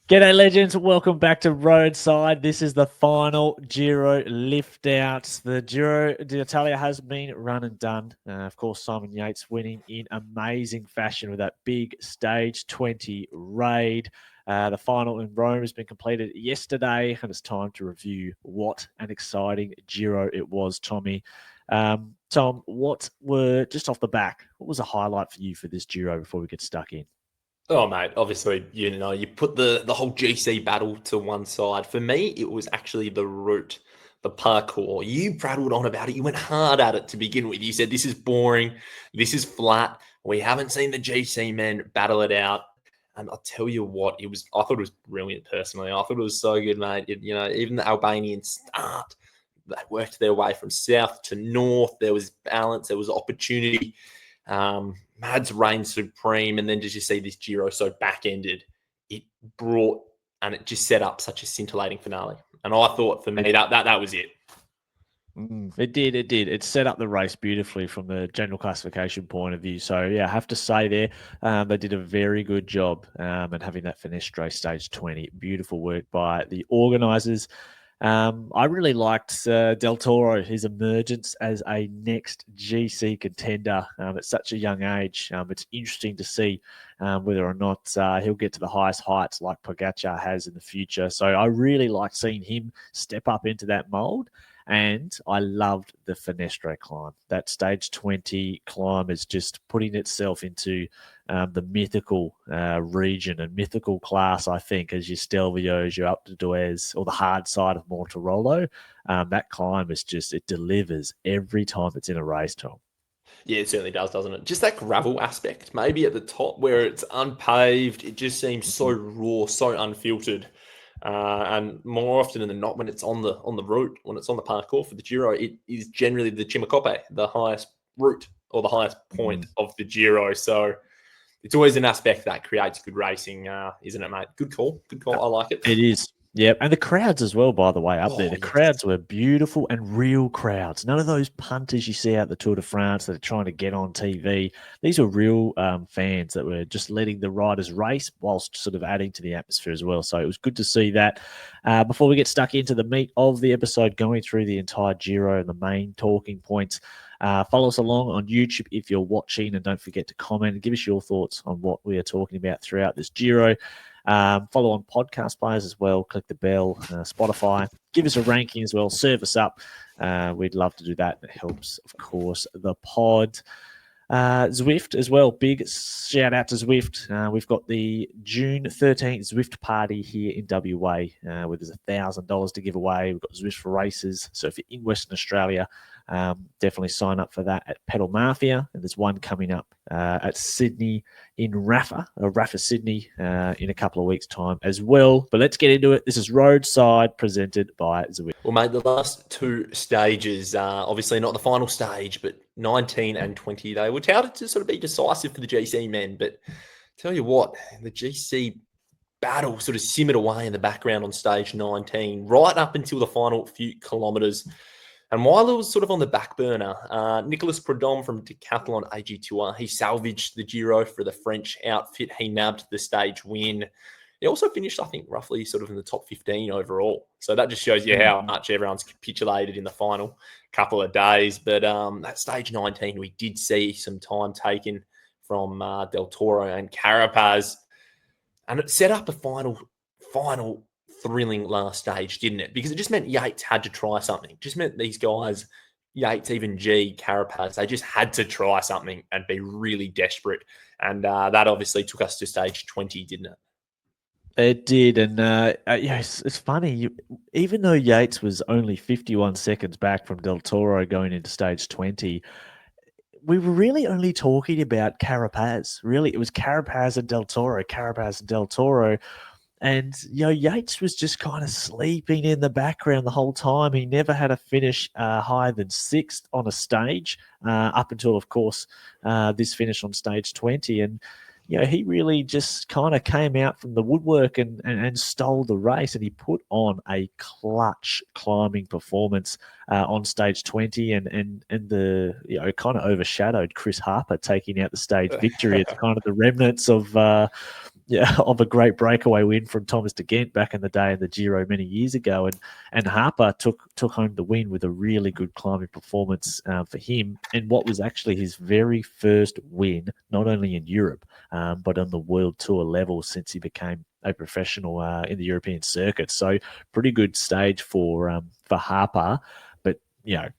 G'day, legends. Welcome back to Roadside. This is the final Giro lift out. The Giro d'Italia has been run and done. Of course, Simon Yates winning in amazing fashion with that big stage 20 raid. The final in Rome has been completed yesterday, and it's time to review what an exciting Giro it was, Tommy. Tom, just off the back, what was a highlight for you for this Giro before we get stuck in? Oh, mate, obviously, you put the whole GC battle to one side. For me, it was actually the route, the parkour. You prattled on about it. You went hard at it to begin with. You said, this is boring. This is flat. We haven't seen the GC men battle it out. And I'll tell you what, I thought it was brilliant personally. I thought it was so good, mate. Even the Albanian start, they worked their way from south to north. There was balance. There was opportunity. Mads reigned supreme, and then just you see this Giro so back-ended, it brought and it just set up such a scintillating finale. And I thought for me that was it. It did. It set up the race beautifully from the general classification point of view. So, yeah, I have to say there, they did a very good job at having that Finestre stage 20. Beautiful work by the organisers. I really liked Del Toro, his emergence as a next GC contender at such a young age. It's interesting to see whether or not he'll get to the highest heights like Pogacar has in the future. So I really liked seeing him step up into that mould. And I loved the Finestre climb. That stage 20 climb is just putting itself into the mythical region and mythical class, I think, as your Stelvios, your Alpe d'Huez, or the hard side of Monterolo. That climb is just, it delivers every time it's in a race, Tom. Yeah, it certainly does, doesn't it? Just that gravel aspect, maybe at the top where it's unpaved, it just seems so raw, so unfiltered. And more often than not, when it's on the route, when it's on the parkour for the Giro, it is generally the Cimacoppe, the highest route or the highest point of the Giro. So it's always an aspect that creates good racing, isn't it, mate? Good call. I like it. It is. Yeah, and the crowds as well, by the way, up there. The Yes. crowds were beautiful and real crowds. None of those punters you see out the Tour de France that are trying to get on TV. These were real fans that were just letting the riders race whilst sort of adding to the atmosphere as well. So it was good to see that. Before we get stuck into the meat of the episode, going through the entire Giro and the main talking points, follow us along on YouTube if you're watching, and don't forget to comment and give us your thoughts on what we are talking about throughout this Giro. Follow on podcast players as well. Click the bell, Spotify. Give us a ranking as well. Serve us up. We'd love to do that. It helps, of course, the pod. Zwift as well. Big shout out to Zwift. We've got the June 13th Zwift party here in WA where there's $1,000 to give away. We've got Zwift for races. So if you're in Western Australia, definitely sign up for that at Pedal Mafia. And there's one coming up at Sydney in Rafa Sydney in a couple of weeks' time as well. But let's get into it. This is Roadside presented by Zwift. Well, mate, the last two stages, obviously not the final stage, but 19 and 20, they were touted to sort of be decisive for the GC men. But tell you what, the GC battle sort of simmered away in the background on stage 19, right up until the final few kilometres. And while it was sort of on the back burner, Nicolas Prudhomme from Decathlon AG Tour, he salvaged the Giro for the French outfit. He nabbed the stage win. He also finished, I think, roughly sort of in the top 15 overall. So that just shows you how much everyone's capitulated in the final couple of days. But that stage 19, we did see some time taken from Del Toro and Carapaz. And it set up a final thrilling last stage, didn't it? Because it just meant Yates had to try something. It just meant these guys, Yates, even Carapaz, they just had to try something and be really desperate. And that obviously took us to stage 20, didn't it? It did, and yeah, it's funny. Even though Yates was only 51 seconds back from Del Toro going into stage 20, we were really only talking about Carapaz. Really, it was Carapaz and Del Toro, and Yates was just kind of sleeping in the background the whole time. He never had a finish higher than sixth on a stage up until, of course, this finish on stage 20, and he really just kind of came out from the woodwork and stole the race, and he put on a clutch climbing performance on stage 20 and the, kind of overshadowed Chris Harper taking out the stage victory. It's kind of the remnants of of a great breakaway win from Thomas de Gent back in the day in the Giro many years ago, and Harper took home the win with a really good climbing performance for him, and what was actually his very first win, not only in Europe but on the World Tour level since he became a professional in the European circuit. So pretty good stage for Harper, but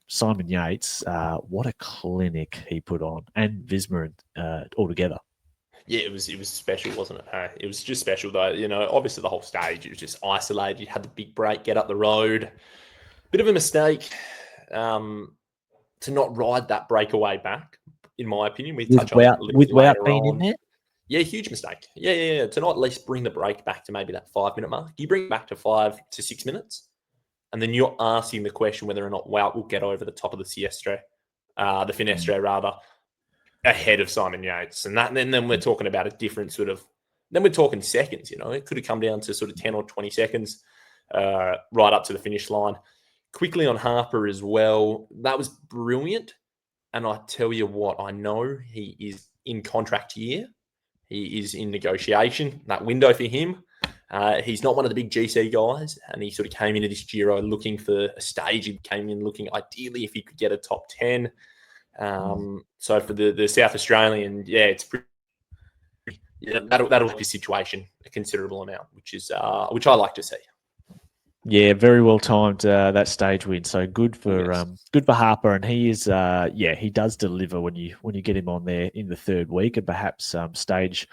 Simon Yates, what a clinic he put on, and Visma altogether. Yeah, it was special, wasn't it? It was just special, though. Obviously the whole stage, it was just isolated. You had the big break, get up the road. Bit of a mistake to not ride that breakaway back, in my opinion. We touch on that a little bit later being on. In there? Yeah, huge mistake. Yeah. To not at least bring the break back to maybe that 5-minute mark. You bring it back to 5 to 6 minutes, and then you're asking the question whether or not Wout will get over the top of the Finestre rather, ahead of Simon Yates. And then we're talking about a different sort of, then we're talking seconds, it could have come down to sort of 10 or 20 seconds right up to the finish line. Quickly on Harper as well, that was brilliant. And I tell you what, I know he is in contract year. He is in negotiation, that window for him. He's not one of the big GC guys, and he sort of came into this Giro looking for a stage. He came in looking ideally if he could get a top 10. So for the South Australian, it's pretty. Yeah, that'll help his situation a considerable amount, which I like to see. Yeah, very well timed that stage win. So good for Harper, and he is he does deliver when you get him on there in the third week, and perhaps stage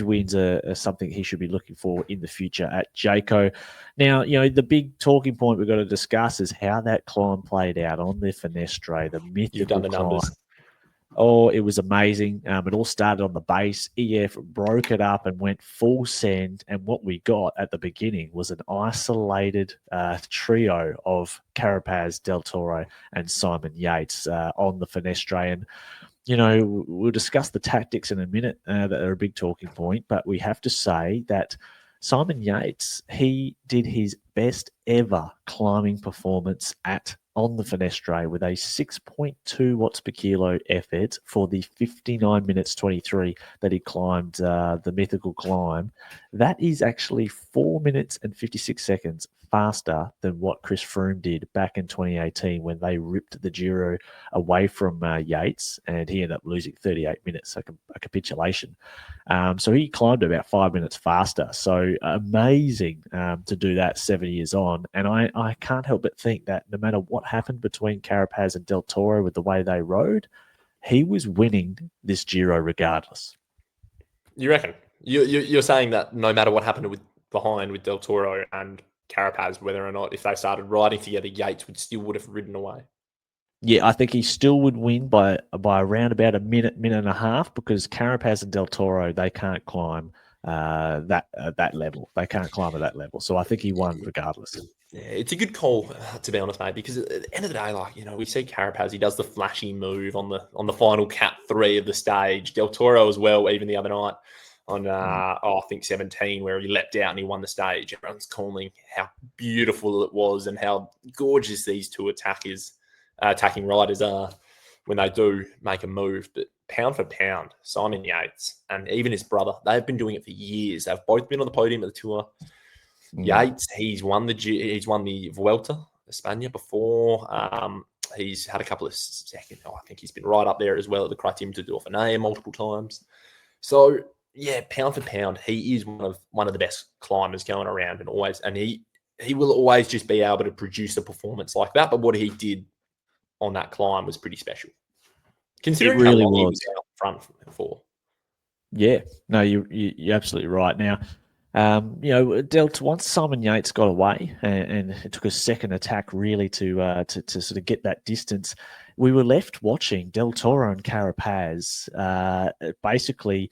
wins are something he should be looking for in the future at Jayco. Now, the big talking point we've got to discuss is how that climb played out on the Finestre, the mythical You've done the numbers. climb. Oh, it was amazing. It all started on the base. EF broke it up and went full send. And what we got at the beginning was an isolated trio of Carapaz, Del Toro, and Simon Yates on the Finestre. And, we'll discuss the tactics in a minute that are a big talking point. But we have to say that Simon Yates, he did his best ever climbing performance on the Finestre with a 6.2 watts per kilo effort for the 59 minutes 23 that he climbed the mythical climb. That is actually 4 minutes and 56 seconds faster than what Chris Froome did back in 2018 when they ripped the Giro away from Yates, and he ended up losing 38 minutes, like a capitulation. So he climbed about 5 minutes faster. So amazing to do that 7 years on. And I can't help but think that no matter what happened between Carapaz and Del Toro with the way they rode, he was winning this Giro regardless. You reckon? You're saying that no matter what happened with Del Toro and Carapaz, whether or not if they started riding together, Yates would have ridden away. Yeah, I think he still would win by around about a minute and a half, because Carapaz and Del Toro, they can't climb that level. They can't climb at that level. So I think he won regardless. Yeah, it's a good call, to be honest, mate, because at the end of the day, we see Carapaz, he does the flashy move on the final cat 3 of the stage. Del Toro as well, even the other night on, I think 17, where he leapt out and he won the stage. Everyone's calling how beautiful it was and how gorgeous these two attacking riders are when they do make a move. But pound for pound, Simon Yates and even his brother, they've been doing it for years. They've both been on the podium of the Tour. Yates, he's won the Vuelta España before. He's had a couple of second. I think he's been right up there as well at the Criterium de Dauphiné multiple times. So yeah, pound for pound, he is one of the best climbers going around, and he will always just be able to produce a performance like that. But what he did on that climb was pretty special, considering it really how long he was was out front for. Yeah, no, you're absolutely right. Now, once Simon Yates got away, and it took a second attack really to sort of get that distance, we were left watching Del Toro and Carapaz basically,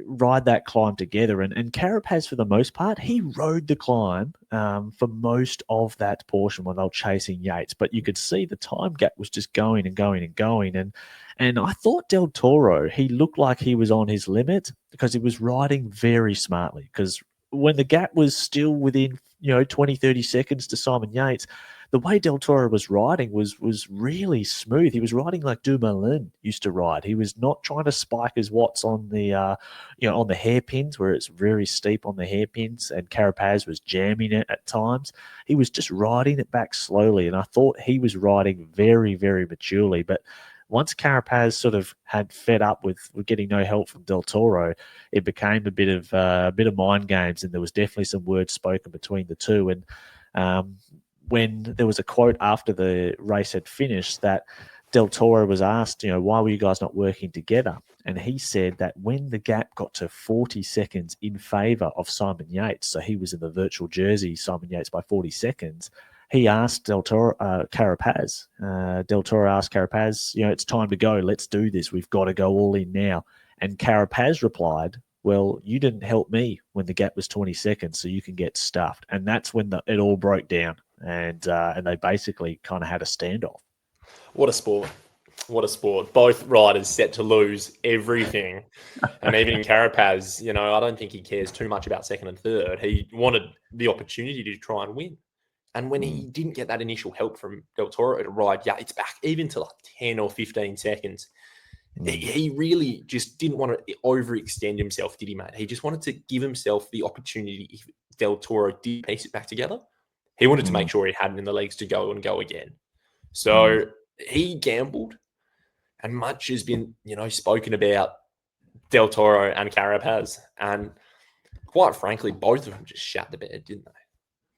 ride that climb together. And Carapaz, for the most part, he rode the climb for most of that portion when they were chasing Yates. But you could see the time gap was just going and going and going. And I thought Del Toro, he looked like he was on his limit because he was riding very smartly. Because when the gap was still within 20, 30 seconds to Simon Yates, the way Del Toro was riding was really smooth. He was riding like Dumoulin used to ride. He was not trying to spike his watts on the on the hairpins where it's very steep on the hairpins, and Carapaz was jamming it at times. He was just riding it back slowly, and I thought he was riding very, very maturely. But once Carapaz sort of had fed up with getting no help from Del Toro, it became a bit of mind games, and there was definitely some words spoken between the two. And when there was a quote after the race had finished that Del Toro was asked, why were you guys not working together? And he said that when the gap got to 40 seconds in favour of Simon Yates, so he was in the virtual jersey, Simon Yates by 40 seconds, he asked Carapaz. Del Toro asked Carapaz, it's time to go. Let's do this. We've got to go all in now. And Carapaz replied, well, you didn't help me when the gap was 20 seconds, so you can get stuffed. And that's when it all broke down. And they basically kind of had a standoff. What a sport. What a sport. Both riders set to lose everything. And even in Carapaz, I don't think he cares too much about second and third. He wanted the opportunity to try and win. And when he didn't get that initial help from Del Toro to ride Yates back, even to like 10 or 15 seconds, he really just didn't want to overextend himself, did he, mate? He just wanted to give himself the opportunity if Del Toro did piece it back together. He wanted to make sure he had it in the legs to go and go again. So he gambled, and much has been, spoken about Del Toro and Carapaz. And quite frankly, both of them just shat the bed, didn't they?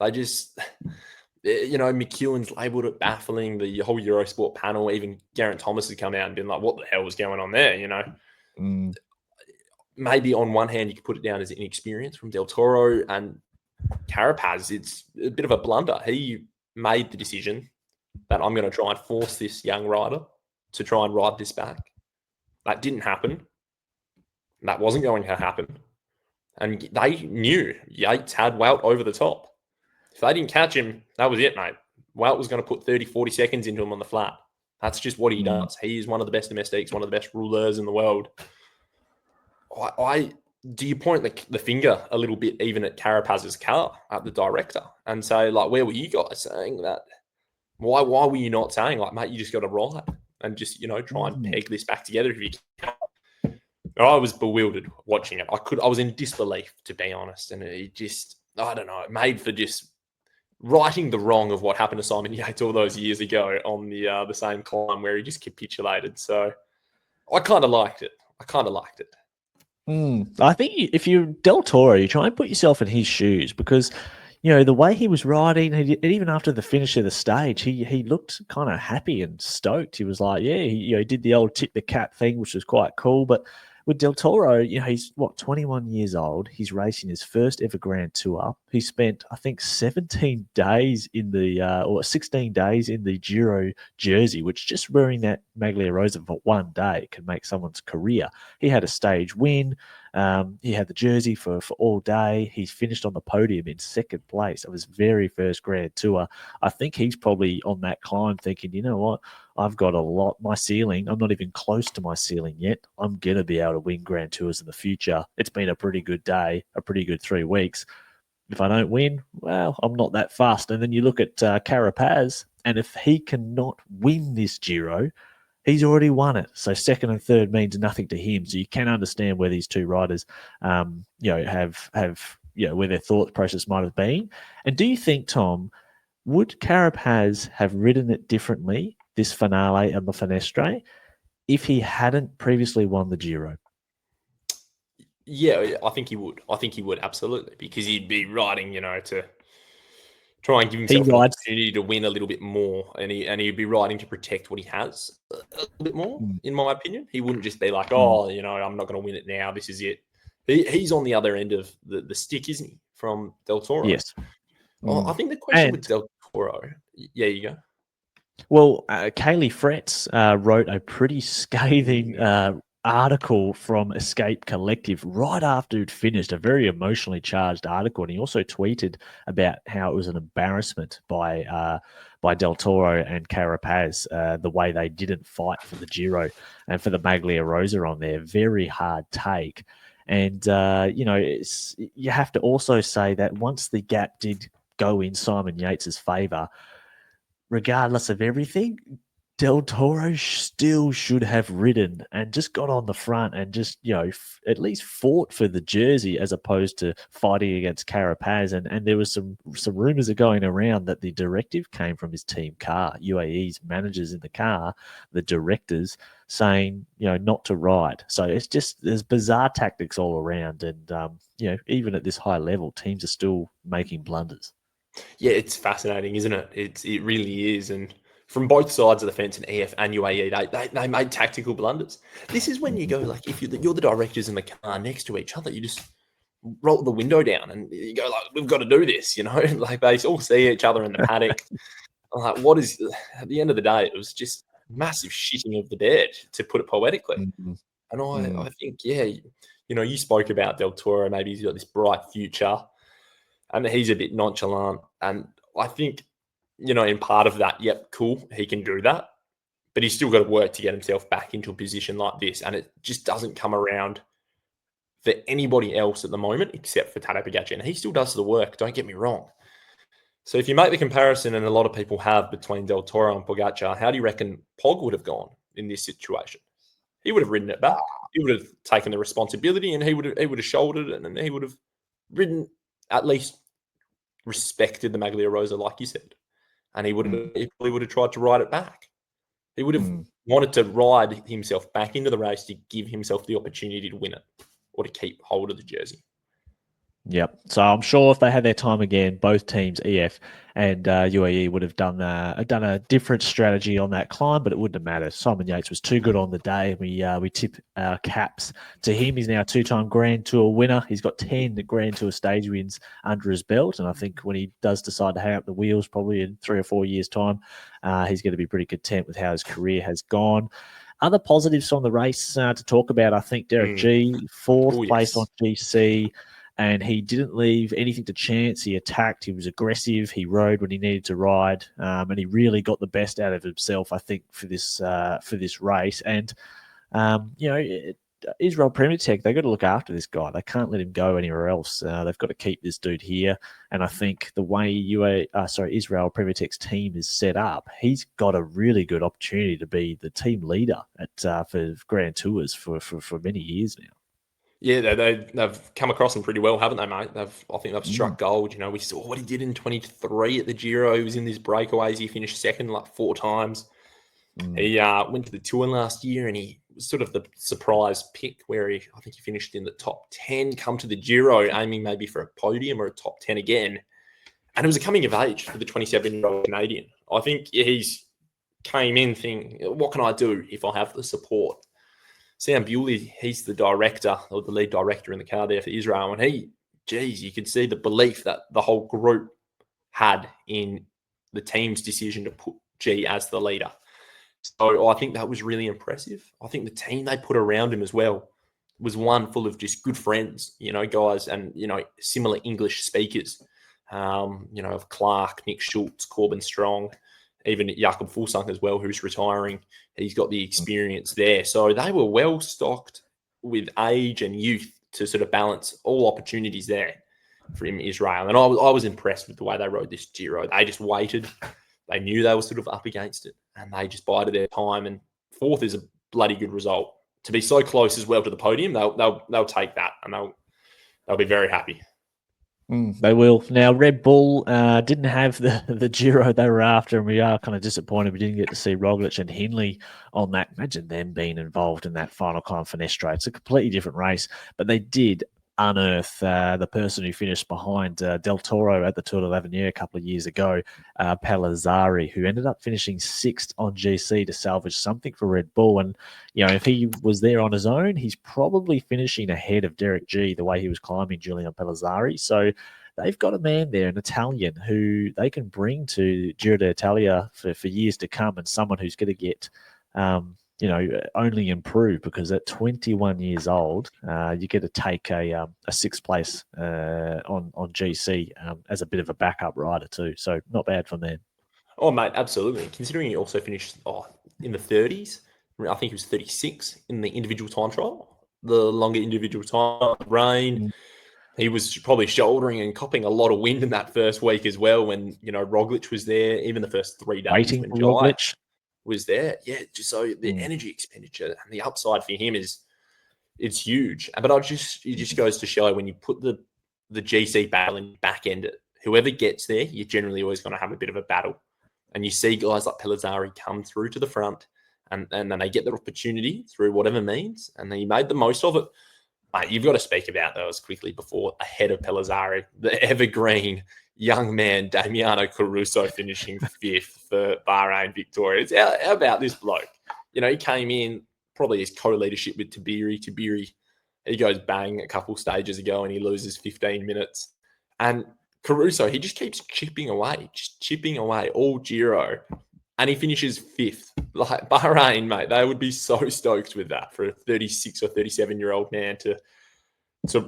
They just, McEwen's labelled it baffling. The whole Eurosport panel, even Geraint Thomas has come out and been like, what the hell was going on there, Maybe on one hand, you could put it down as inexperience from Del Toro, and Carapaz, it's a bit of a blunder. He made the decision that I'm going to try and force this young rider to try and ride this back. That didn't happen. That wasn't going to happen. And they knew Yates had Wout over the top. If they didn't catch him, that was it, mate. Wout was going to put 30, 40 seconds into him on the flat. That's just what he does. He is one of the best domestics, one of the best rulers in the world. Do you point the finger a little bit even at Carapaz's car, at the director, and say, like, where were you guys saying that? Why were you not saying, like, mate, you just got to ride and just, try and peg this back together if you can? I was bewildered watching it. I was in disbelief, to be honest. And it just, I don't know, it made for just righting the wrong of what happened to Simon Yates all those years ago on the same climb where he just capitulated. So I kind of liked it. I think if you're Del Toro, you try and put yourself in his shoes, because the way he was riding, even after the finish of the stage, he looked kind of happy and stoked. He was like, he did the old tip the cap thing, which was quite cool. But with Del Toro, he's 21 years old. He's racing his first ever Grand Tour. He spent, I think, 17 days in or 16 days in the Giro jersey, which just wearing that Maglia Rosa for one day can make someone's career. He had a stage win. He had the jersey for all day. He's finished on the podium in second place of his very first Grand Tour. I think he's probably on that climb thinking, you know what? I've got a lot. My ceiling, I'm not even close to my ceiling yet. I'm going to be able to win Grand Tours in the future. It's been a pretty good day, a pretty good 3 weeks. If I don't win, well, I'm not that fast. And then you look at Carapaz, and if he cannot win this Giro, he's already won it. So second and third means nothing to him. So you can understand where these two riders, have where their thought process might have been. And do you think, Tom, would Carapaz have ridden it differently, this finale and the Finestre, if he hadn't previously won the Giro? Yeah, I think he would. Absolutely, because he'd be riding, to try and give himself an opportunity to win a little bit more, and he'd be riding to protect what he has a little bit more, in my opinion. He wouldn't just be like, I'm not going to win it now. This is it. He's on the other end of the stick, isn't he, from Del Toro? Yes. Well, I think the question with Del Toro, you go. Well, Kaylee Fretz wrote a pretty scathing article from Escape Collective right after he'd finished, a very emotionally charged article, and he also tweeted about how it was an embarrassment by Del Toro and Carapaz, the way they didn't fight for the Giro and for the Maglia Rosa on there. Very hard take. And, you have to also say that once the gap did go in Simon Yates's favour, regardless of everything, Del Toro still should have ridden and just got on the front and just, at least fought for the jersey as opposed to fighting against Carapaz. And there was some rumours are going around that the directive came from his team car, UAE's managers in the car, the directors saying, not to ride. So it's just, there's bizarre tactics all around. And, even at this high level, teams are still making blunders. Yeah, it's fascinating, isn't it? It really is. And from both sides of the fence, in EF and UAE, they made tactical blunders. This is when you go, like, if you're the directors in the car next to each other, you just roll the window down and you go, like, we've got to do this, like they all see each other in the paddock. Like, at the end of the day, it was just massive shitting of the bed, to put it poetically. Mm-hmm. And I think, you spoke about Del Toro, maybe he's got this bright future and he's a bit nonchalant. And I think, in part of that, yep, cool, he can do that. But he's still got to work to get himself back into a position like this. And it just doesn't come around for anybody else at the moment, except for Tadej Pogacar. And he still does the work, don't get me wrong. So if you make the comparison, and a lot of people have, between Del Toro and Pogacar, how do you reckon Pog would have gone in this situation? He would have ridden it back. He would have taken the responsibility, and he would have shouldered it, and he would have ridden, at least respected the Maglia Rosa, like you said. And he probably would have tried to ride it back. He would have wanted to ride himself back into the race to give himself the opportunity to win it or to keep hold of the jersey. Yep. So I'm sure if they had their time again, both teams, EF and UAE, would have done a different strategy on that climb, but it wouldn't have mattered. Simon Yates was too good on the day. We tip our caps to him. He's now a two-time Grand Tour winner. He's got 10 Grand Tour stage wins under his belt, and I think when he does decide to hang up the wheels, probably in 3 or 4 years' time, he's going to be pretty content with how his career has gone. Other positives from the race to talk about, I think Derek G, fourth place on GC. And he didn't leave anything to chance. He attacked. He was aggressive. He rode when he needed to ride, and he really got the best out of himself, I think, for this race. And Israel Premier Tech, they've got to look after this guy. They can't let him go anywhere else. They've got to keep this dude here. And I think the way Israel Premier Tech's team is set up, he's got a really good opportunity to be the team leader for Grand Tours for many years now. Yeah, they've come across him pretty well, haven't they, mate? I think they've struck gold. We saw what he did in 23 at the Giro. He was in these breakaways. He finished second like 4 times. He went to the Tour last year, and he was sort of the surprise pick, where I think he finished in the top 10, come to the Giro, aiming maybe for a podium or a top 10 again. And it was a coming of age for the 27-year-old Canadian. I think he's came in thinking, what can I do if I have the support? Sam Bewley, he's the director, or the lead director in the car there for Israel. And you could see the belief that the whole group had in the team's decision to put G as the leader. So I think that was really impressive. I think the team they put around him as well was one full of just good friends, guys, and, similar English speakers, of Clark, Nick Schultz, Corbin Strong, even Jakob Fuglsang as well, who's retiring. He's got the experience there. So they were well stocked with age and youth to sort of balance all opportunities there for him, Israel. And I was impressed with the way they rode this Giro. They just waited. They knew they were sort of up against it, and they just bided their time. And fourth is a bloody good result. To be so close as well to the podium, they'll take that, and they'll be very happy. They will. Now, Red Bull didn't have the Giro they were after, and we are kind of disappointed we didn't get to see Roglic and Hindley on that. Imagine them being involved in that final climb for Nestre. It's a completely different race, but they did unearth the person who finished behind Del Toro at the Tour de l'Avenir a couple of years ago, Palazzari, who ended up finishing 6th on GC to salvage something for Red Bull. And, if he was there on his own, he's probably finishing ahead of Derek G, the way he was climbing Julian Palazzari. So they've got a man there, an Italian, who they can bring to Giro d'Italia for years to come, and someone who's going to get only improve, because at 21 years old, you get to take a 6th place on GC as a bit of a backup rider too. So not bad from them. Oh, mate, absolutely. Considering he also finished in the 30s, I think he was 36 in the individual time trial. the longer individual time. Rain, he was probably shouldering and copping a lot of wind in that first week as well when, Roglic was there, even the first 3 days Waiting when for Jai Roglic. was there. Yeah, just so the energy expenditure and the upside for him it's huge. But it just goes to show when you put the GC battle in back end, whoever gets there, you're generally always going to have a bit of a battle. And you see guys like Pellizzari come through to the front and then they get their opportunity through whatever means, and he made the most of it. Mate, you've got to speak about those quickly before ahead of Pellizzari, the evergreen young man, Damiano Caruso, finishing 5th for Bahrain Victoria. How about this bloke? He came in, probably his co-leadership with Tiberi. Tiberi, he goes bang a couple stages ago and he loses 15 minutes. And Caruso, he just keeps chipping away all Giro. And he finishes 5th. Like Bahrain, mate, they would be so stoked with that for a 36 or 37-year-old man to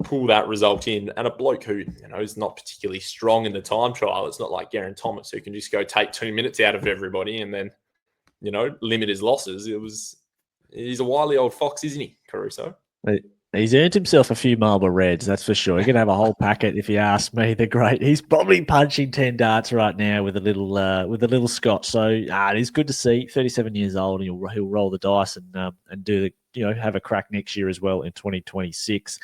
pull that result in. And a bloke who, is not particularly strong in the time trial. It's not like Geraint Thomas who can just go take 2 minutes out of everybody and then, limit his losses. He's a wily old fox, isn't he, Caruso? He's earned himself a few Marlboro Reds, that's for sure. He can have a whole packet if you ask me. They're great. He's probably punching 10 darts right now with a little scotch. So it is good to see. 37 years old, and he'll roll the dice and do have a crack next year as well in 2026.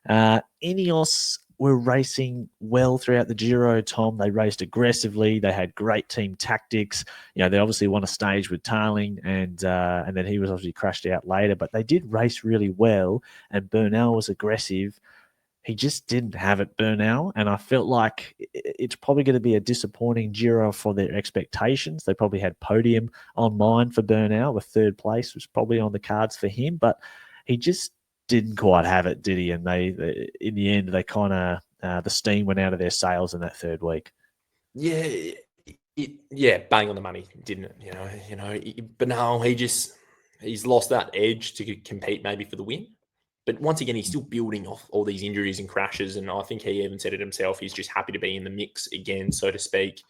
Ineos were racing well throughout the Giro, Tom. They raced aggressively. They had great team tactics. They obviously won a stage with Tarling, and then he was obviously crashed out later. But they did race really well, and Bernal was aggressive. He just didn't have it, Bernal, and I felt like it's probably going to be a disappointing Giro for their expectations. They probably had podium on mind for Bernal. The 3rd place was probably on the cards for him, but he just didn't quite have it, did he? And they in the end, they kind of the steam went out of their sails in that 3rd week. Yeah, bang on the money, didn't it? But no, he's lost that edge to compete maybe for the win. But once again, he's still building off all these injuries and crashes, and I think he even said it himself. He's just happy to be in the mix again, so to speak.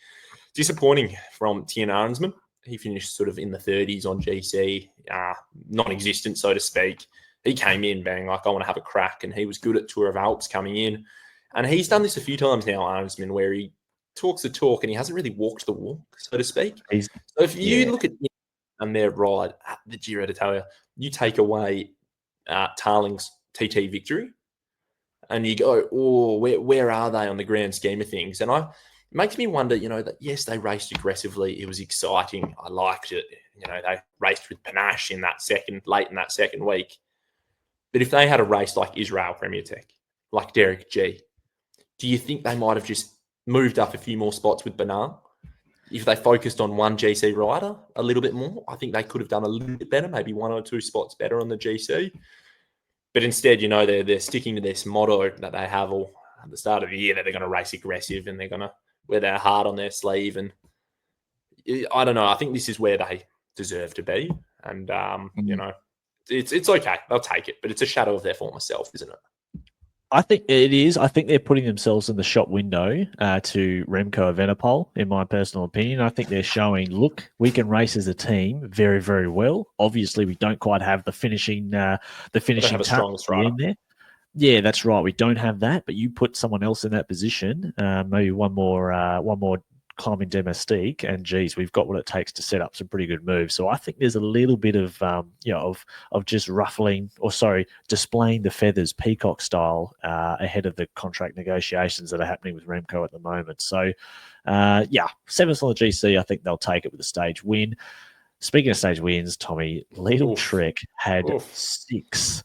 Disappointing from Tien Arnsman. He finished sort of in the 30s on GC, non-existent, so to speak. He came in being like, I want to have a crack, and he was good at Tour of Alps coming in. And he's done this a few times now, Arnsman, where he talks the talk and he hasn't really walked the walk, so to speak. So if you look at him and their ride at the Giro d'Italia, you take away Tarling's TT victory and you go, where are they on the grand scheme of things? And it makes me wonder, that yes, they raced aggressively. It was exciting. I liked it. They raced with panache late in that second week. But if they had a race like Israel Premier Tech, like Derek G, do you think they might have just moved up a few more spots with Bernal? If they focused on one GC rider a little bit more, I think they could have done a little bit better, maybe 1 or 2 spots better on the GC. But instead, they're sticking to this motto that they have all at the start of the year, that they're going to race aggressive and they're going to wear their heart on their sleeve. And I don't know. I think this is where they deserve to be. And, it's okay. They'll take it. But it's a shadow of their former self, isn't it? I think it is. I think they're putting themselves in the shop window to Remco Evenepoel, in my personal opinion. I think they're showing, look, we can race as a team very, very well. Obviously, we don't quite have the finishing touch in there. Yeah, that's right. We don't have that, but you put someone else in that position, maybe one more climbing domestique, and geez, we've got what it takes to set up some pretty good moves. So I think there's a little bit of of just displaying the feathers, peacock style, ahead of the contract negotiations that are happening with Remco at the moment. So 7th on the GC, I think they'll take it with a stage win. Speaking of stage wins, Tommy, Lidl Trek had six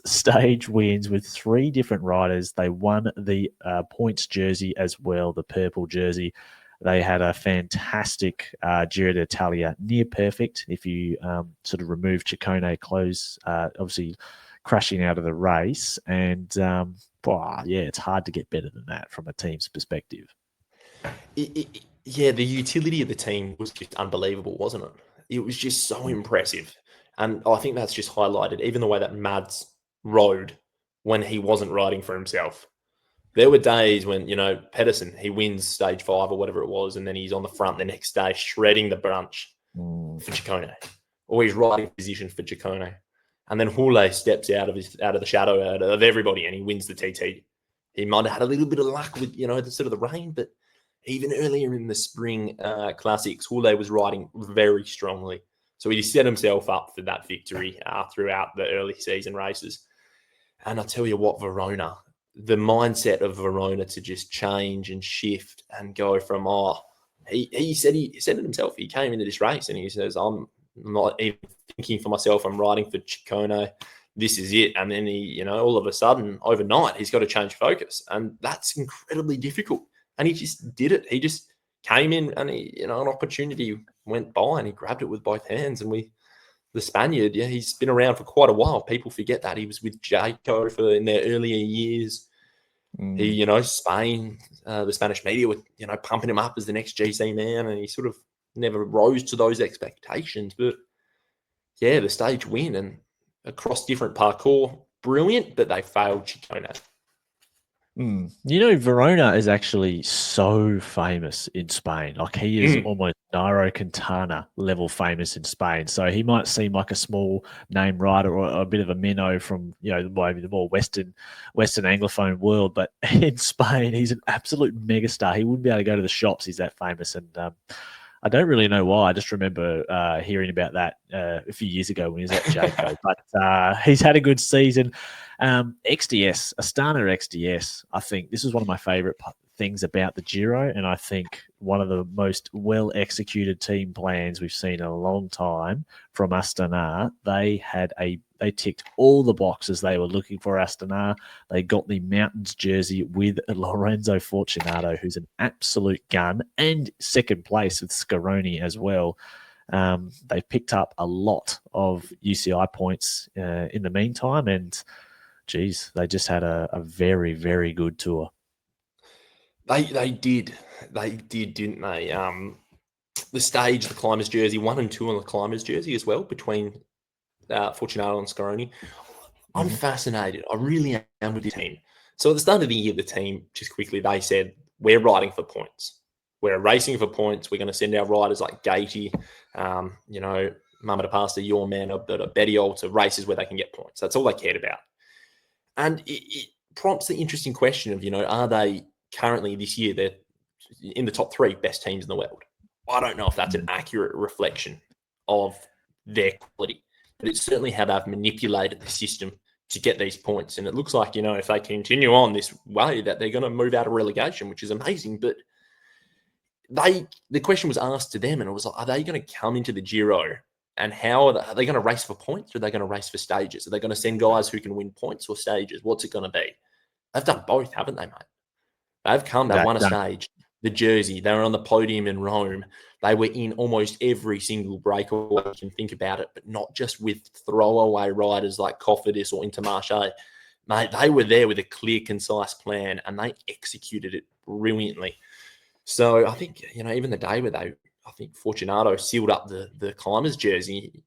stage wins with 3 different riders. They won the points jersey as well, the purple jersey. They had a fantastic Giro d'Italia, near perfect. If you sort of remove Ciccone close, obviously crashing out of the race. And it's hard to get better than that from a team's perspective. The utility of the team was just unbelievable, wasn't it? It was just so impressive. And I think that's just highlighted even the way that Mads rode when he wasn't riding for himself. There were days when, Pedersen, he wins stage 5 or whatever it was, and then he's on the front the next day shredding the bunch for Ciccone. Or he's riding position for Ciccone. And then Hule steps out of the shadow of everybody, and he wins the TT. He might have had a little bit of luck with the sort of the rain, but even earlier in the spring classics, Hule was riding very strongly. So he set himself up for that victory throughout the early season races. And I tell you what, Verona, the mindset of Verona to just change and shift and go from, he said it himself. He came into this race and he says, I'm not even thinking for myself. I'm riding for Ciccone. This is it. And then he, all of a sudden, overnight, he's got to change focus. And that's incredibly difficult. And he just did it. He just came in and an opportunity went by and he grabbed it with both hands. And the Spaniard, he's been around for quite a while. People forget that. He was with Jayco in their earlier years. He, Spain, the Spanish media were, pumping him up as the next GC man, and he sort of never rose to those expectations. But yeah, the stage win and across different parkour, brilliant, but they failed Ciccone. Verona is actually so famous in Spain. Like he is almost Nairo Quintana level famous in Spain. So he might seem like a small name rider or a bit of a minnow from maybe the more Western Anglophone world. But in Spain, he's an absolute megastar. He wouldn't be able to go to the shops. He's that famous. And I don't really know why. I just remember hearing about that a few years ago when he was at Jayco. But he's had a good season. XDS, Astana XDS, I think this is one of my favorite things about the Giro, and I think one of the most well-executed team plans we've seen in a long time from Astana. They ticked all the boxes they were looking for. Astana, they got the Mountains jersey with Lorenzo Fortunato, who's an absolute gun, and second place with Scaroni as well. They picked up a lot of UCI points in the meantime, and geez, they just had a very, very good tour. They did, didn't they? The stage, the climbers jersey, 1 and 2 on the climbers jersey as well, between Fortunato and Scaroni. I'm fascinated. I really am with the team. So at the start of the year, the team, just quickly, they said, we're riding for points. We're racing for points. We're going to send our riders like Gaty, Mama de Pasta, your man, Bettiol to races where they can get points. That's all they cared about. And it prompts the interesting question of, are they currently this year, they're in the top 3 best teams in the world? I don't know if that's an accurate reflection of their quality, but it's certainly how they've manipulated the system to get these points. And it looks like, if they continue on this way, that they're going to move out of relegation, which is amazing. But the question was asked to them, and it was like, are they going to come into the Giro and how are they going to race for points, or are they going to race for stages? Are they going to send guys who can win points or stages? What's it going to be? They've done both, haven't they, mate? They've won a stage, the jersey. They were on the podium in Rome. They were in almost every single breakaway you can think about it, but not just with throwaway riders like Cofidis or Intermarché. Mate, they were there with a clear, concise plan, and they executed it brilliantly. So I think, even the day where I think Fortunato sealed up the climbers jersey,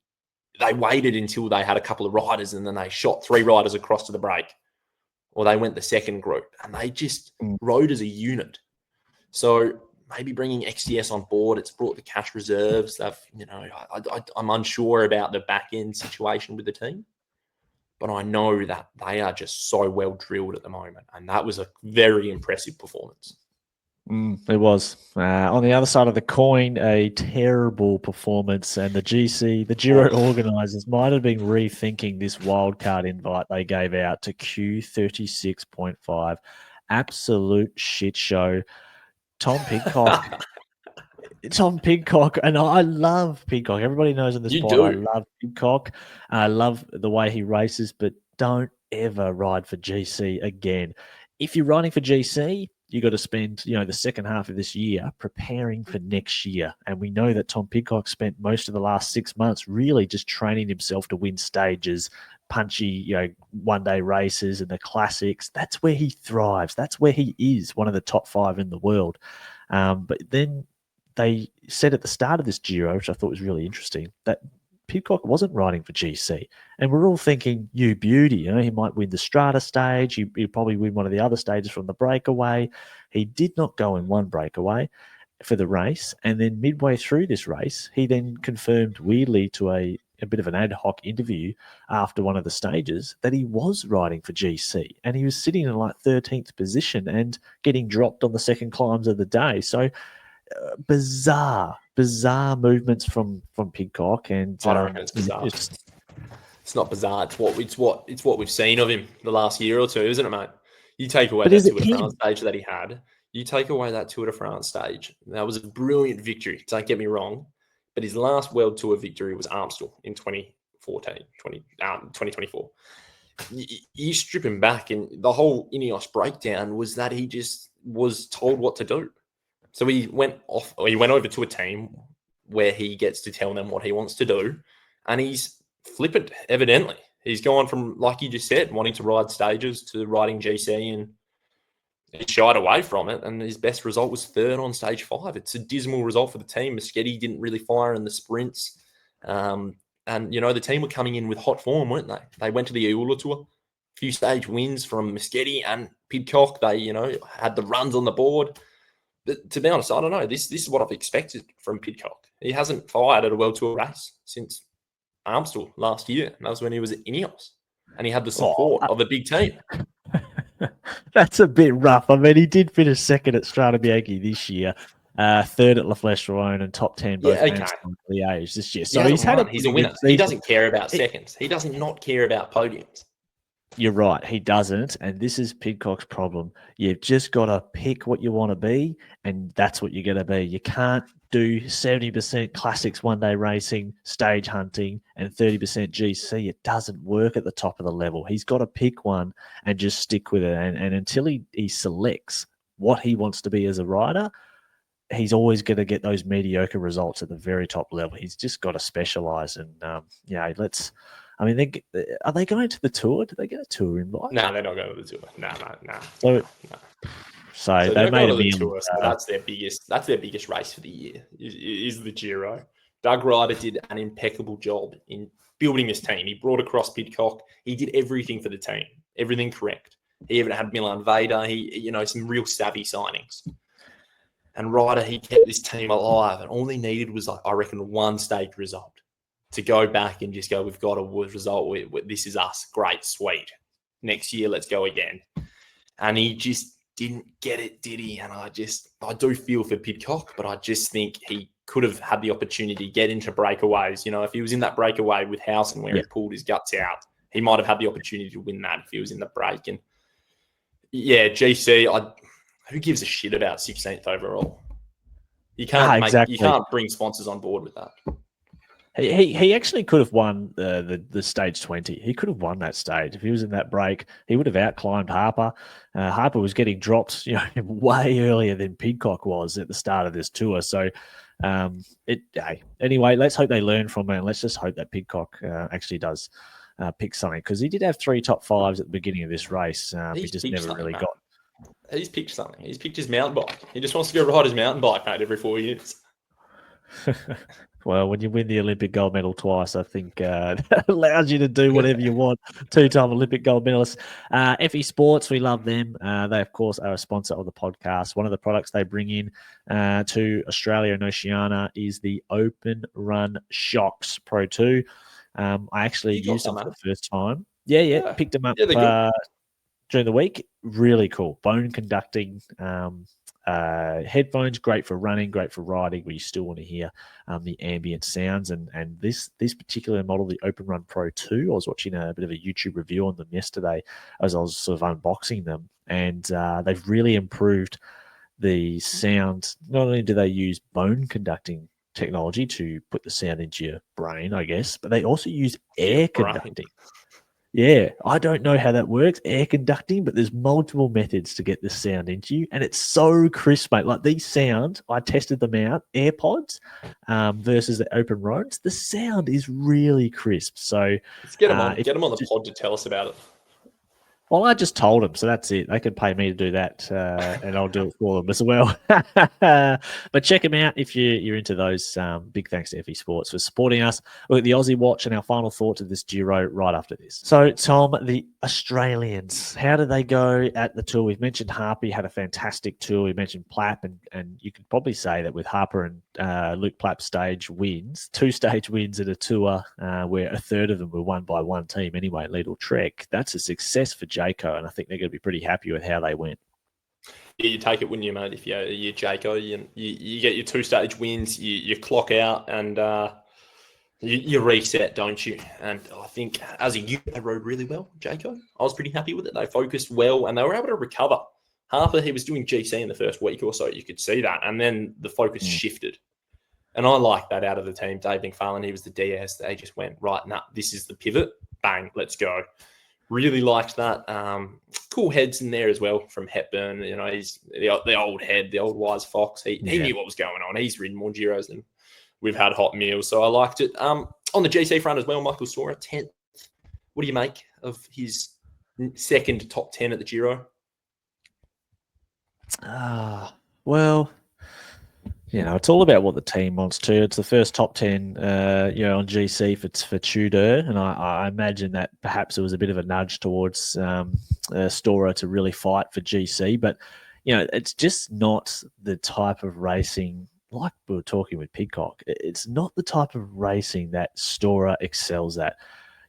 they waited until they had a couple of riders and then they shot 3 riders across to the break, or they went the second group, and they just rode as a unit. So maybe bringing XDS on board, it's brought the cash reserves. I'm unsure about the back end situation with the team, but I know that they are just so well drilled at the moment, and that was a very impressive performance. It was. On the other side of the coin, a terrible performance, and the Giro organisers might have been rethinking this wildcard invite they gave out to Q36.5. Absolute shit show. Tom Pidcock. And I love Pidcock. Everybody knows on this pod I love Pidcock. I love the way he races, but don't ever ride for GC again. If you're riding for GC, you got to spend, the second half of this year preparing for next year. And we know that Tom Pidcock spent most of the last 6 months really just training himself to win stages, punchy, one-day races and the classics. That's where he thrives. That's where he is one of the top 5 in the world. But then they said at the start of this Giro, which I thought was really interesting, that Pidcock wasn't riding for GC. And we're all thinking, you beauty, he might win the Strata stage. He'd probably win one of the other stages from the breakaway. He did not go in one breakaway for the race. And then midway through this race, he then confirmed weirdly to a a bit of an ad hoc interview after one of the stages that he was riding for GC and he was sitting in like 13th position and getting dropped on the second climbs of the day. So bizarre movements from Pidcock, and I don't reckon it's bizarre. It's not bizarre. It's what we've seen of him the last year or two, isn't it, mate? You take away that Tour de France stage that he had. You take away that Tour de France stage. That was a brilliant victory. Don't get me wrong, but his last World Tour victory was Amstel in 2024. You strip him back, and the whole Ineos breakdown was that he just was told what to do. So he went over to a team where he gets to tell them what he wants to do, and he's flippant, evidently. He's gone from, like you just said, wanting to ride stages to riding GC, and he shied away from it, and his best result was third on stage 5. It's a dismal result for the team. Moschetti didn't really fire in the sprints. And, the team were coming in with hot form, weren't they? They went to the Eula Tour, a few stage wins from Moschetti and Pidcock. They, had the runs on the board. But to be honest, I don't know. This is what I've expected from Pidcock. He hasn't fired at a World Tour race since Amstel last year. And that was when he was at Ineos. And he had the support of the big team. That's a bit rough. I mean, he did finish second at Strade Bianche this year, third at La Flèche Wallonne, and top 10 both Liège this year. So he's a winner. He doesn't care about seconds. He does not care about podiums. You're right. He doesn't. And this is Pidcock's problem. You've just got to pick what you want to be, and that's what you're going to be. You can't do 70% classics one-day racing, stage hunting, and 30% GC. It doesn't work at the top of the level. He's got to pick one and just stick with it. And until he selects what he wants to be as a rider, he's always going to get those mediocre results at the very top level. He's just got to specialize. And, are they going to the Tour? Did they get a Tour invite? No, they're not going to the Tour. No. So they made a Tour. So that's their biggest race for the year. Is the Giro. Doug Ryder did an impeccable job in building this team. He brought across Pidcock. He did everything for the team, everything correct. He even had Milan Vader. He, some real savvy signings. And Ryder, he kept this team alive. And all he needed was, I reckon, one stage result to go back and just go, we've got a result. This is us. Great, sweet. Next year, let's go again. And he just didn't get it, did he? And I do feel for Pidcock, but I just think he could have had the opportunity to get into breakaways. If he was in that breakaway with Howson where he pulled his guts out, he might have had the opportunity to win that if he was in the break. And GC, who gives a shit about 16th overall? You can't you can't bring sponsors on board with that. He actually could have won the stage 20. He could have won that stage. If he was in that break, he would have outclimbed Harper. Harper was getting dropped, way earlier than Pidcock was at the start of this tour. So, anyway, let's hope they learn from it. And let's just hope that Pidcock actually does pick something, because he did have 3 top 5s at the beginning of this race. He just never really got. He's picked something. He's picked his mountain bike. He just wants to go ride his mountain bike, mate, every 4 years. Well, when you win the Olympic gold medal twice, I think that allows you to do whatever you want. 2-time Olympic gold medalist. FE Sports, we love them. They, of course, are a sponsor of the podcast. One of the products they bring in to Australia and Oceania is the Open Run Shocks Pro 2. I actually used them for the first time. Yeah. Picked them up during the week. Really cool. Bone conducting headphones, great for running, great for riding, where you still want to hear the ambient sounds. And this particular model, the Open Run Pro 2, I was watching a bit of a YouTube review on them yesterday as I was sort of unboxing them, and they've really improved the sound. Not only do they use bone conducting technology to put the sound into your brain, I guess, but they also use air conducting. Yeah, I don't know how that works, air conducting, but there's multiple methods to get this sound into you, and it's so crisp, mate. Like these sounds, I tested them out, AirPods versus the Open Roads. The sound is really crisp. So let's get them on the pod to tell us about it. Well, I just told them, so that's it. They can pay me to do that, and I'll do it for them as well. But check them out if you're into those. Big thanks to FE Sports for supporting us. We've got the Aussie Watch and our final thoughts of this Giro right after this. So, Tom, the Australians, how did they go at the tour? We've mentioned Harper had a fantastic tour. We mentioned Plapp, and you could probably say that with Harper and Luke Plapp two stage wins at a tour where a third of them were won by one team anyway, lead or trek. That's a success for Jayco, and I think they're going to be pretty happy with how they went. Yeah, you take it, wouldn't you, mate? If you're Jayco, you get your 2-stage wins, you clock out, and you reset, don't you? And I think as a unit, they rode really well, Jayco. I was pretty happy with it. They focused well, and they were able to recover. Harper, he was doing GC in the first week or so, you could see that, and then the focus shifted. And I like that out of the team. Dave McFarlane, he was the DS. They just went, right, nah, this is the pivot. Bang, let's go. Really liked that. Cool heads in there as well from Hepburn. You know, he's the old head, the old wise fox. He knew what was going on. He's ridden more Giros than we've had hot meals. So I liked it. On the GC front as well, Michael Sora, 10th. What do you make of his second top 10 at the Giro? Well, you know, it's all about what the team wants to. It's the first top 10, on GC for Tudor, and I imagine that perhaps it was a bit of a nudge towards Stora to really fight for GC. But, you know, it's just not the type of racing, like we were talking with Pidcock, it's not the type of racing that Stora excels at.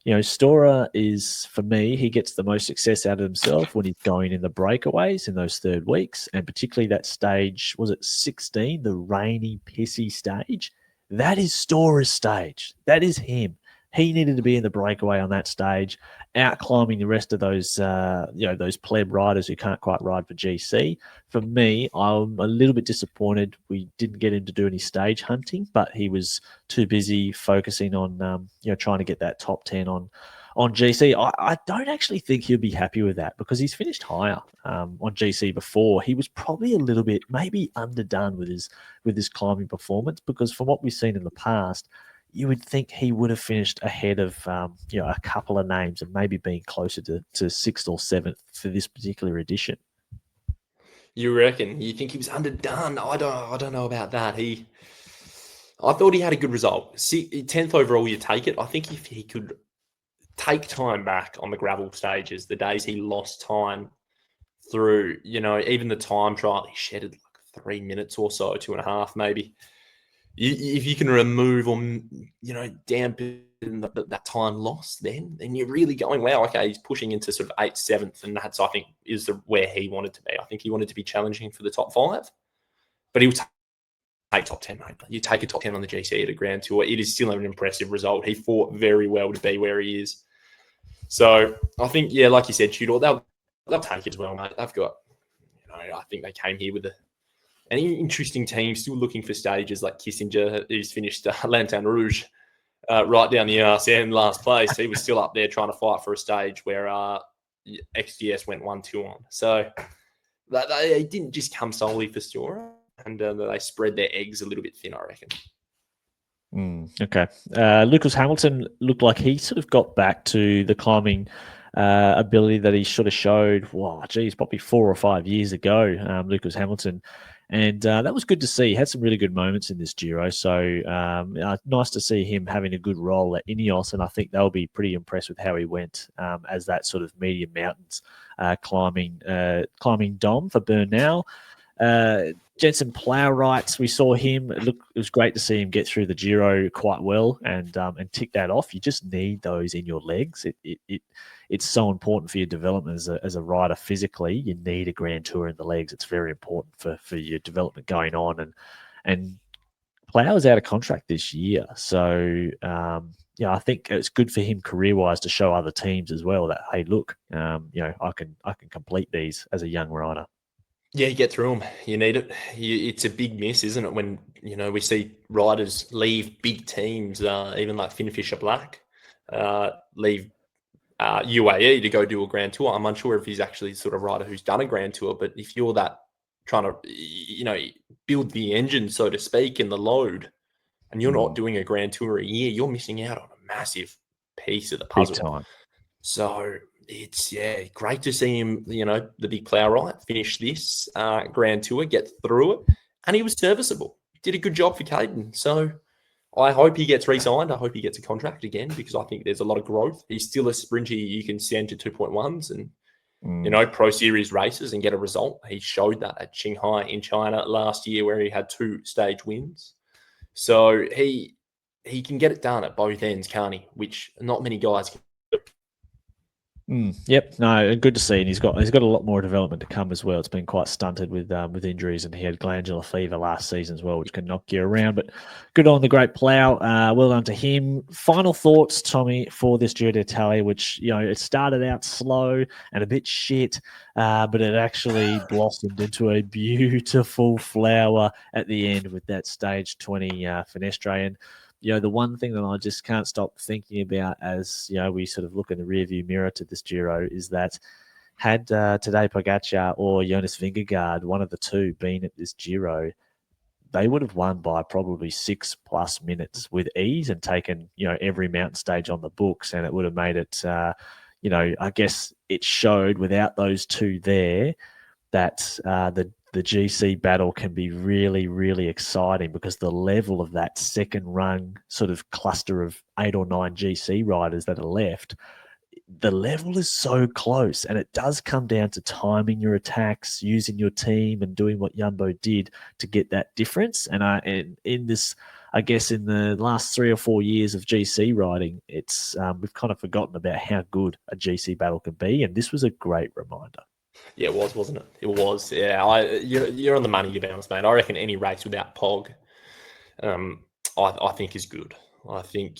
You know, Stora is, for me, he gets the most success out of himself when he's going in the breakaways in those third weeks, and particularly that stage, was it 16, the rainy, pissy stage? That is Stora's stage. That is him. He needed to be in the breakaway on that stage, out climbing the rest of those, those pleb riders who can't quite ride for GC. For me, I'm a little bit disappointed we didn't get him to do any stage hunting, but he was too busy focusing on, trying to get that top 10 on GC. I don't actually think he'll be happy with that because he's finished higher on GC before. He was probably a little bit maybe underdone with his climbing performance, because from what we've seen in the past, you would think he would have finished ahead of a couple of names and maybe being closer to sixth or seventh for this particular edition. You reckon? You think he was underdone? I don't know about that. I thought he had a good result. 10th overall, you take it. I think if he could take time back on the gravel stages, the days he lost time through, even the time trial, he shedded like 3 minutes or so, 2.5 maybe. If you can remove or, dampen that time lost, then you're really going, wow, okay, he's pushing into sort of 8th, 7th, and that's, I think, is where he wanted to be. I think he wanted to be challenging for the top 5, but he'll take top 10, mate. You take a top 10 on the GC at a Grand Tour, it is still an impressive result. He fought very well to be where he is. So I think, yeah, like you said, Tudor, they'll take it as well, mate. They've got, I think they came here with an interesting team, still looking for stages like Kissinger, who's finished Lanterne Rouge right down the arse end last place. He was still up there trying to fight for a stage where XGS went 1-2 on. So they didn't just come solely for Stora, and they spread their eggs a little bit thin, I reckon. Okay. Lucas Hamilton looked like he sort of got back to the climbing ability that he should have showed, probably 4 or 5 years ago, Lucas Hamilton. And that was good to see. He had some really good moments in this Giro. So nice to see him having a good role at Ineos. And I think they'll be pretty impressed with how he went as that sort of medium mountains climbing dom for Bernal. Jensen Plowright, we saw him. It was great to see him get through the Giro quite well and tick that off. You just need those in your legs. It's so important for your development as a rider physically. You need a Grand Tour in the legs. It's very important for your development going on. And Plough is out of contract this year, so I think it's good for him career-wise to show other teams as well that, hey, look, I can complete these as a young rider. Yeah, you get through them. You need it. It's a big miss, isn't it? When, we see riders leave big teams, even like Finn Fisher Black, leave UAE to go do a Grand Tour. I'm unsure if he's actually the sort of rider who's done a Grand Tour, but if you're that trying to, build the engine, so to speak, and the load, and you're not doing a Grand Tour a year, you're missing out on a massive piece of the puzzle. Big time. So, it's great to see him, the big plough right, finish this Grand Tour, get through it, and he was serviceable. Did a good job for Caden. So I hope he gets re-signed. I hope he gets a contract again, because I think there's a lot of growth. He's still a sprinter you can send to 2.1s and Pro Series races and get a result. He showed that at Shanghai in China last year, where he had 2 stage wins. So he can get it done at both ends, can't he? Which not many guys can. Yep, no, good to see, and he's got a lot more development to come as well. It's been quite stunted with injuries, and he had glandular fever last season as well, which can knock you around. But good on the great plough. Well done to him. Final thoughts, Tommy, for this Giro d'Italia, which it started out slow and a bit shit, but it actually blossomed into a beautiful flower at the end with that stage 20 Finestre. And the one thing that I just can't stop thinking about as, we sort of look in the rearview mirror to this Giro is that had Tadej Pogacar or Jonas Vingegaard, one of the two, been at this Giro, they would have won by probably 6+ minutes with ease and taken, every mountain stage on the books. And it would have made it, I guess it showed without those two there that the GC battle can be really, really exciting, because the level of that second rung sort of cluster of 8 or 9 GC riders that are left, the level is so close, and it does come down to timing your attacks, using your team, and doing what Jumbo did to get that difference. And in this, I guess, in the last 3 or 4 years of GC riding, it's we've kind of forgotten about how good a GC battle can be, and this was a great reminder. Yeah, it was, wasn't it? It was. Yeah, you're on the money, you bounce, mate. I reckon any race without Pog, I think is good. I think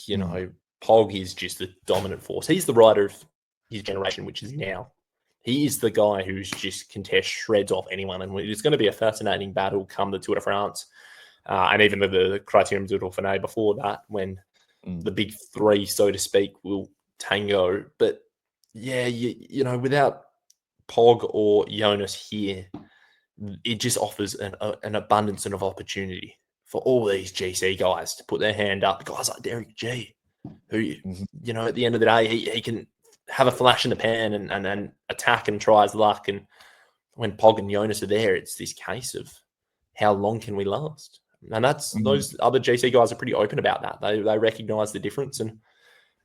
Pog is just the dominant force. He's the rider of his generation, which is now. He is the guy who's just can tear shreds off anyone, and it's going to be a fascinating battle come the Tour de France, and even the Criterium du Dauphiné before that, when the big three, so to speak, will tango. But yeah, without Pog or Jonas here, it just offers an abundance of opportunity for all these GC guys to put their hand up. Guys like Derek G, who, at the end of the day, he can have a flash in the pan and attack and try his luck. And when Pog and Jonas are there, it's this case of how long can we last? And that's those other GC guys are pretty open about that. They recognise the difference. And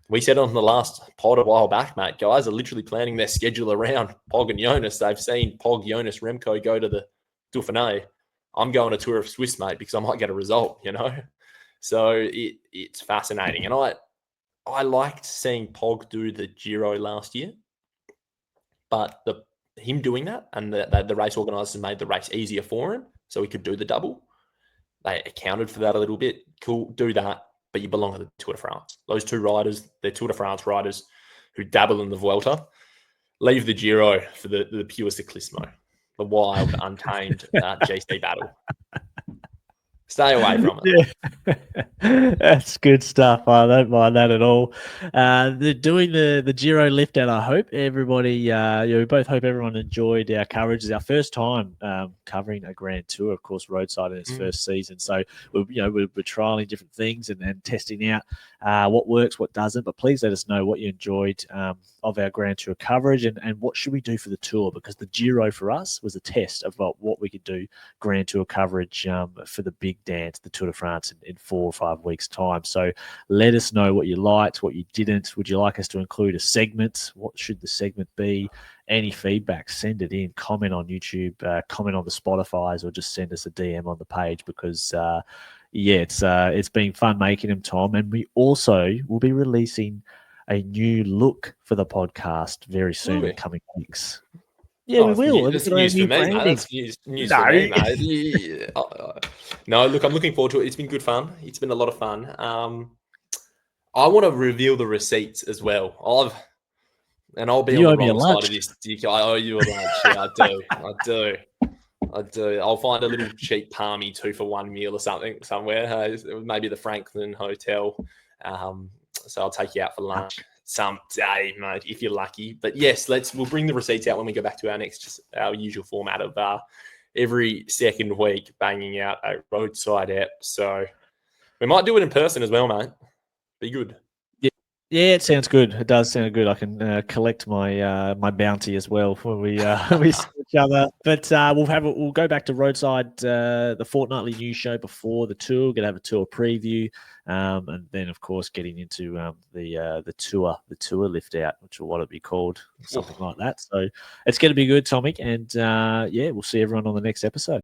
we said on the last pod a while back, mate, guys are literally planning their schedule around Pog and Jonas. They've seen Pog, Jonas, Remco go to the Dauphiné. I'm going to Tour of Swiss, mate, because I might get a result, So it's fascinating. And I liked seeing Pog do the Giro last year, but him doing that and the race organisers made the race easier for him so he could do the double. They accounted for that a little bit. Cool, do that. But you belong to the Tour de France. Those two riders, they're Tour de France riders who dabble in the Vuelta. Leave the Giro for the pure cyclismo, the wild, untamed GC battle. Stay away from it. Yeah. That's good stuff. I don't mind that at all. They're doing the Giro lift out. I hope everybody, we both hope everyone enjoyed our coverage. It's our first time covering a Grand Tour, of course, Roadside in its first season. So we're trialing different things and testing out what works, what doesn't. But please let us know what you enjoyed of our Grand Tour coverage and what should we do for the Tour, because the Giro for us was a test of what we could do Grand Tour coverage for the big dance, the Tour de France, in 4 or 5 weeks' time. So let us know what you liked, what you didn't. Would you like us to include a segment? What should the segment be? Any feedback, send it in. Comment on YouTube, comment on the Spotify's, or just send us a DM on the page, because it's been fun making them, Tom. And we also will be releasing a new look for the podcast very soon in coming weeks. Yeah, we will. That's news for me, mate. That's news for me, mate. Yeah. No, look, I'm looking forward to it. It's been good fun. It's been a lot of fun. I want to reveal the receipts as well. I'll be on the wrong side of this. I owe you a lunch. Yeah, I do. I'll find a little cheap palmy 2-for-1 meal or something somewhere. Maybe the Franklin Hotel. So I'll take you out for lunch someday, mate, if you're lucky. But yes, we'll bring the receipts out when we go back to our usual format of every second week banging out a Roadside app. So we might do it in person as well, mate. Be good. Yeah, it sounds good. It does sound good. I can collect my my bounty as well when we we see each other. But we'll go back to Roadside, the fortnightly news show before the tour. We're gonna have a tour preview, and then of course getting into the tour lift out, which will what it'd be called, something like that. So it's gonna be good, Tomic, and yeah, we'll see everyone on the next episode.